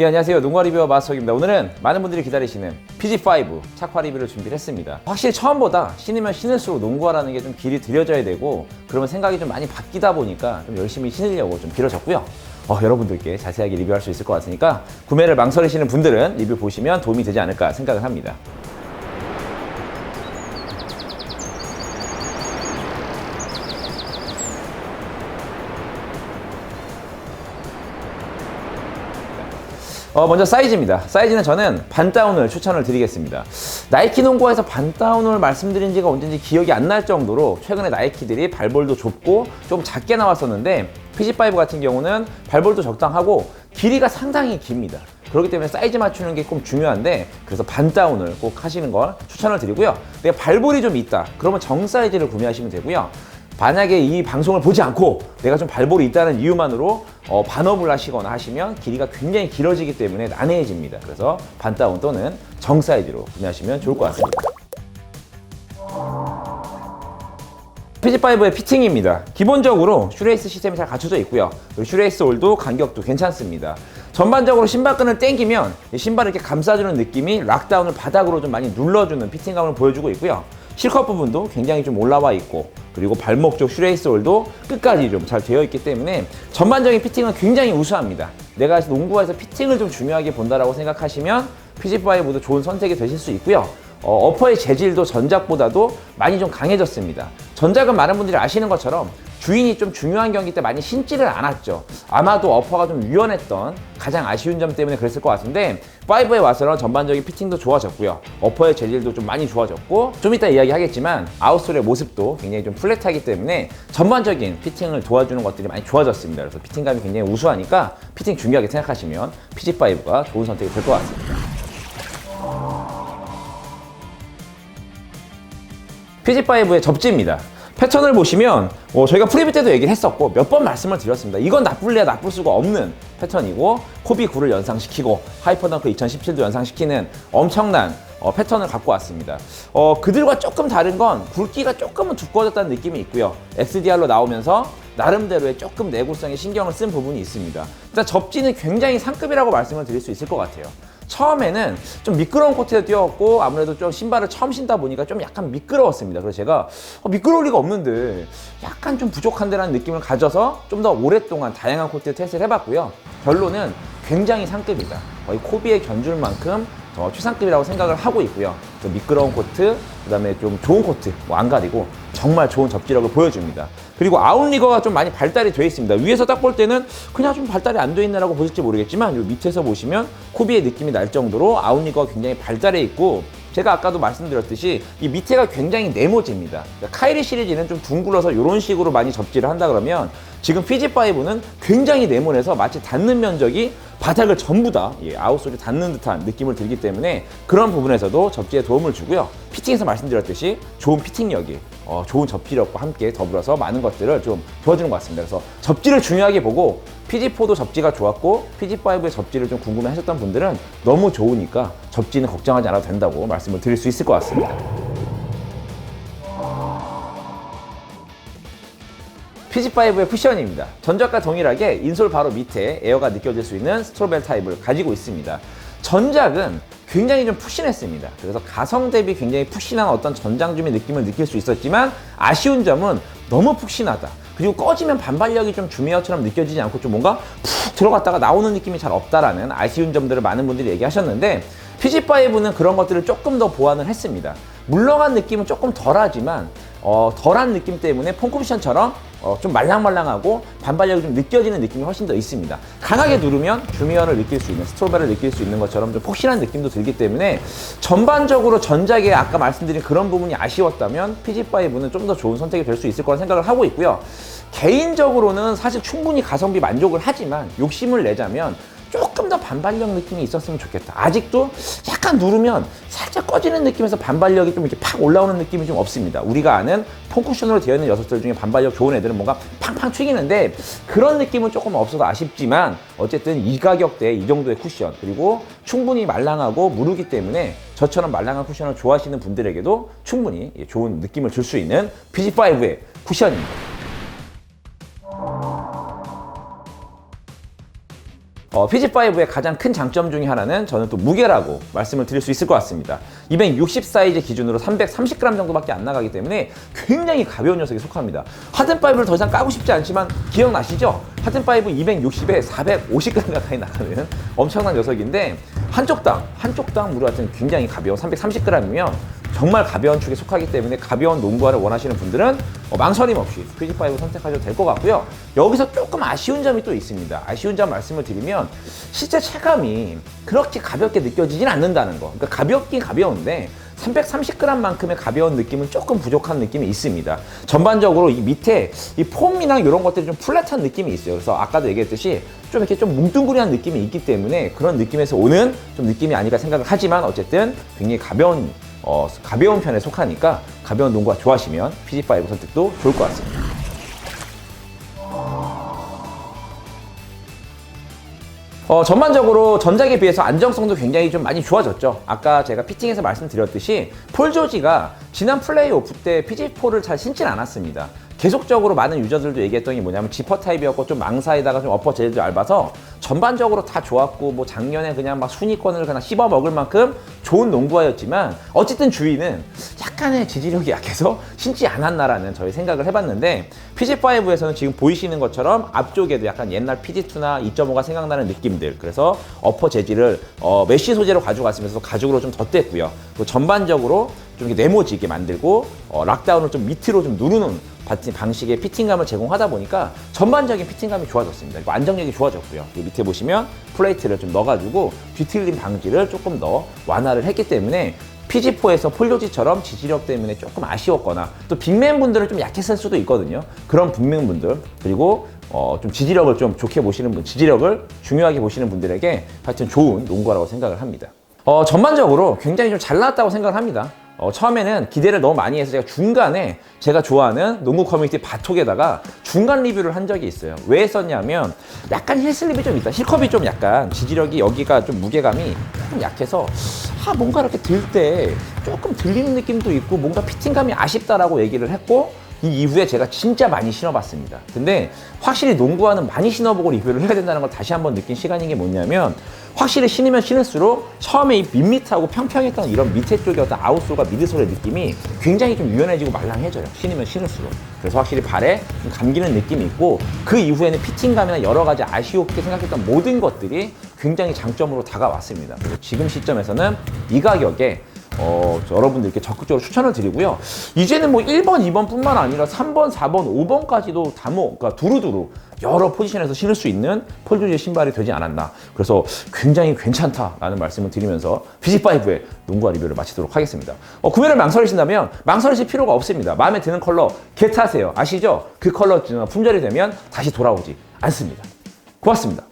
예, 안녕하세요. 농구 리뷰어 마스터입니다. 오늘은 많은 분들이 기다리시는 PG5 착화 리뷰를 준비를 했습니다. 확실히 처음보다 신으면 신을수록 농구화라는 게 좀 길이 들여져야 되고 그러면 생각이 좀 많이 바뀌다 보니까 좀 열심히 신으려고 좀 길어졌고요. 여러분들께 자세하게 리뷰할 수 있을 것 같으니까 구매를 망설이시는 분들은 리뷰 보시면 도움이 되지 않을까 생각을 합니다. 먼저 사이즈입니다. 사이즈는 저는 반다운을 추천을 드리겠습니다. 나이키 농구화에서 반다운을 말씀드린 지가 언젠지 기억이 안 날 정도로 최근에 나이키들이 발볼도 좁고 좀 작게 나왔었는데 PG5 같은 경우는 발볼도 적당하고 길이가 상당히 깁니다. 그렇기 때문에 사이즈 맞추는 게 꼭 중요한데 그래서 반다운을 꼭 하시는 걸 추천을 드리고요. 내가 발볼이 좀 있다. 그러면 정 사이즈를 구매하시면 되고요. 만약에 이 방송을 보지 않고 내가 좀 발볼이 있다는 이유만으로 반업을 하시거나 하시면 길이가 굉장히 길어지기 때문에 난해해집니다. 그래서 반다운 또는 정 사이즈로 구매하시면 좋을 것 같습니다. PG5의 피팅입니다. 기본적으로 슈레이스 시스템이 잘 갖춰져 있고요. 그리고 슈레이스 홀도 간격도 괜찮습니다. 전반적으로 신발끈을 당기면 신발을 이렇게 감싸주는 느낌이 락다운을 바닥으로 좀 많이 눌러주는 피팅감을 보여주고 있고요. 실컷 부분도 굉장히 좀 올라와 있고 그리고 발목 쪽 슈레이스 홀도 끝까지 좀 잘 되어 있기 때문에 전반적인 피팅은 굉장히 우수합니다. 내가 농구화에서 피팅을 좀 중요하게 본다라고 생각하시면 PG5도 좋은 선택이 되실 수 있고요. 어퍼의 재질도 전작보다도 많이 좀 강해졌습니다. 전작은 많은 분들이 아시는 것처럼 주인이 좀 중요한 경기 때 많이 신지를 않았죠. 아마도 어퍼가 좀 유연했던 가장 아쉬운 점 때문에 그랬을 것 같은데 5에 와서는 전반적인 피팅도 좋아졌고요. 어퍼의 재질도 좀 많이 좋아졌고 좀 이따 이야기하겠지만 아웃솔의 모습도 굉장히 좀 플랫하기 때문에 전반적인 피팅을 도와주는 것들이 많이 좋아졌습니다. 그래서 피팅감이 굉장히 우수하니까 피팅 중요하게 생각하시면 PG5가 좋은 선택이 될 것 같습니다. PG5의 접지입니다. 패턴을 보시면 저희가 프리뷰 때도 얘기를 했었고 몇 번 말씀을 드렸습니다. 이건 나쁠래야 나쁠 수가 없는 패턴이고 코비 9를 연상시키고 하이퍼덩크 2017도 연상시키는 엄청난 패턴을 갖고 왔습니다. 그들과 조금 다른 건 굵기가 조금은 두꺼워졌다는 느낌이 있고요. XDR로 나오면서 나름대로의 조금 내구성에 신경을 쓴 부분이 있습니다. 일단 접지는 굉장히 상급이라고 말씀을 드릴 수 있을 것 같아요. 처음에는 좀 미끄러운 코트에 뛰었고 아무래도 좀 신발을 처음 신다 보니까 좀 약간 미끄러웠습니다. 그래서 제가 미끄러울 리가 없는데 약간 좀 부족한데라는 느낌을 가져서 좀 더 오랫동안 다양한 코트에 테스트를 해봤고요. 결론은 굉장히 상급이다. 거의 코비에 견줄 만큼 최상급이라고 생각을 하고 있고요. 미끄러운 코트, 그 다음에 좀 좋은 코트 안 가리고 정말 좋은 접지력을 보여줍니다. 그리고 아웃리거가 좀 많이 발달이 되어 있습니다. 위에서 딱 볼 때는 그냥 좀 발달이 안 되어 있나라고 보실지 모르겠지만 이 밑에서 보시면 코비의 느낌이 날 정도로 아웃리거가 굉장히 발달해 있고 제가 아까도 말씀드렸듯이 이 밑에가 굉장히 네모집니다. 그러니까 카이리 시리즈는 좀 둥글어서 이런 식으로 많이 접지를 한다 그러면 지금 PG5는 굉장히 네모내서 마치 닿는 면적이 바닥을 전부 다 아웃솔이 닿는 듯한 느낌을 들기 때문에 그런 부분에서도 접지에 도움을 주고요. 피팅에서 말씀드렸듯이 좋은 피팅력이 좋은 접지력과 함께 더불어서 많은 것들을 좀 도와주는 것 같습니다. 그래서 접지를 중요하게 보고 PG4도 접지가 좋았고 PG5의 접지를 좀 궁금해 하셨던 분들은 너무 좋으니까 접지는 걱정하지 않아도 된다고 말씀을 드릴 수 있을 것 같습니다. PG5의 쿠션입니다. 전작과 동일하게 인솔 바로 밑에 에어가 느껴질 수 있는 스트로벨 타입을 가지고 있습니다. 전작은 굉장히 좀 푸신했습니다. 그래서 가성 대비 굉장히 푸신한 어떤 전장줌의 느낌을 느낄 수 있었지만 아쉬운 점은 너무 푹신하다. 그리고 꺼지면 반발력이 좀 주미어처럼 느껴지지 않고 좀 뭔가 푹 들어갔다가 나오는 느낌이 잘 없다라는 아쉬운 점들을 많은 분들이 얘기하셨는데 PG5는 그런 것들을 조금 더 보완을 했습니다. 물렁한 느낌은 조금 덜하지만 덜한 느낌 때문에 폼쿠션처럼 좀 말랑말랑하고 반발력이 좀 느껴지는 느낌이 훨씬 더 있습니다. 강하게 누르면 주미어를 느낄 수 있는 스트로벨을 느낄 수 있는 것처럼 좀 폭신한 느낌도 들기 때문에 전반적으로 전작에 아까 말씀드린 그런 부분이 아쉬웠다면 PG5는 좀 더 좋은 선택이 될 수 있을 거라 생각을 하고 있고요. 개인적으로는 사실 충분히 가성비 만족을 하지만 욕심을 내자면 조금 더 반발력 느낌이 있었으면 좋겠다. 아직도 약간 누르면 살짝 꺼지는 느낌에서 반발력이 좀 이렇게 팍 올라오는 느낌이 좀 없습니다. 우리가 아는 폼쿠션으로 되어 있는 녀석들 중에 반발력 좋은 애들은 뭔가 팡팡 튀기는데 그런 느낌은 조금 없어서 아쉽지만 어쨌든 이 가격대에 이 정도의 쿠션 그리고 충분히 말랑하고 무르기 때문에 저처럼 말랑한 쿠션을 좋아하시는 분들에게도 충분히 좋은 느낌을 줄 수 있는 PG5의 쿠션입니다. PG5의 가장 큰 장점 중에 하나는 저는 또 무게라고 말씀을 드릴 수 있을 것 같습니다. 260 사이즈 기준으로 330g 정도밖에 안 나가기 때문에 굉장히 가벼운 녀석에 속합니다. 하든5를 더 이상 까고 싶지 않지만 기억나시죠? 하든5 260에 450g 가까이 나가는 엄청난 녀석인데 한쪽당 무려 하여튼 굉장히 가벼운 330g이면 정말 가벼운 축에 속하기 때문에 가벼운 농구화를 원하시는 분들은 망설임 없이 PG5 선택하셔도 될 것 같고요. 여기서 조금 아쉬운 점이 또 있습니다. 아쉬운 점 말씀을 드리면 실제 체감이 그렇게 가볍게 느껴지진 않는다는 거. 그러니까 가볍긴 가벼운데 330g만큼의 가벼운 느낌은 조금 부족한 느낌이 있습니다. 전반적으로 이 밑에 이 폼이나 이런 것들이 좀 플랫한 느낌이 있어요. 그래서 아까도 얘기했듯이 좀 이렇게 좀 뭉뚱그리한 느낌이 있기 때문에 그런 느낌에서 오는 좀 느낌이 아닐까 생각을 하지만 어쨌든 굉장히 가벼운 편에 속하니까 가벼운 농구가 좋아하시면 PG5 선택도 좋을 것 같습니다. 전반적으로 전작에 비해서 안정성도 굉장히 좀 많이 좋아졌죠. 아까 제가 피팅에서 말씀드렸듯이 폴 조지가 지난 플레이오프 때 PG4를 잘 신진 않았습니다. 계속적으로 많은 유저들도 얘기했던 게 뭐냐면 지퍼 타입이었고 좀 망사에다가 좀 어퍼 재질도 얇아서 전반적으로 다 좋았고 뭐 작년에 그냥 막 순위권을 그냥 씹어 먹을 만큼 좋은 농구화였지만 어쨌든 주위는 약간의 지지력이 약해서 신지 않았나라는 저희 생각을 해봤는데 PG5에서는 지금 보이시는 것처럼 앞쪽에도 약간 옛날 PG2나 2.5가 생각나는 느낌들, 그래서 어퍼 재질을 메쉬 소재로 가져갔으면서 가죽으로 좀 덧댔고요. 그리고 전반적으로 좀 이렇게 네모지게 만들고 락다운을 좀 밑으로 좀 누르는 방식의 피팅감을 제공하다 보니까 전반적인 피팅감이 좋아졌습니다. 그리고 안정력이 좋아졌고요. 그리고 밑에 보시면 플레이트를 좀 넣어가지고 뒤틀림 방지를 조금 더 완화를 했기 때문에 PG4에서 폴조지처럼 지지력 때문에 조금 아쉬웠거나 또 빅맨 분들은 좀 약했을 수도 있거든요. 그런 빅맨 분들, 그리고 좀 지지력을 좀 좋게 보시는 분, 지지력을 중요하게 보시는 분들에게 하여튼 좋은 농구라고 생각을 합니다. 전반적으로 굉장히 좀 잘 나왔다고 생각을 합니다. 처음에는 기대를 너무 많이 해서 제가 중간에 제가 좋아하는 농구 커뮤니티 바톡에다가 중간 리뷰를 한 적이 있어요. 왜 했었냐면 약간 힐슬립이 좀 있다. 힐컵이 좀 약간 지지력이 여기가 좀 무게감이 조금 약해서 뭔가 이렇게 들 때 조금 들리는 느낌도 있고 뭔가 피팅감이 아쉽다라고 얘기를 했고 이 이후에 제가 진짜 많이 신어봤습니다. 근데 확실히 농구화는 많이 신어보고 리뷰를 해야 된다는 걸 다시 한번 느낀 시간인 게 뭐냐면 확실히 신으면 신을수록 처음에 이 밋밋하고 평평했던 이런 밑에 쪽의 어떤 아웃솔과 미드솔의 느낌이 굉장히 좀 유연해지고 말랑해져요. 신으면 신을수록. 그래서 확실히 발에 좀 감기는 느낌이 있고 그 이후에는 피팅감이나 여러 가지 아쉬웠게 생각했던 모든 것들이 굉장히 장점으로 다가왔습니다. 그래서 지금 시점에서는 이 가격에 여러분들께 적극적으로 추천을 드리고요. 이제는 뭐 1번, 2번 뿐만 아니라 3번, 4번, 5번까지도 그러니까 두루두루 여러 포지션에서 신을 수 있는 폴조지의 신발이 되지 않았나. 그래서 굉장히 괜찮다라는 말씀을 드리면서 PG5의 농구화 리뷰를 마치도록 하겠습니다. 구매를 망설이신다면 망설이실 필요가 없습니다. 마음에 드는 컬러 겟하세요. 아시죠? 그 컬러 품절이 되면 다시 돌아오지 않습니다. 고맙습니다.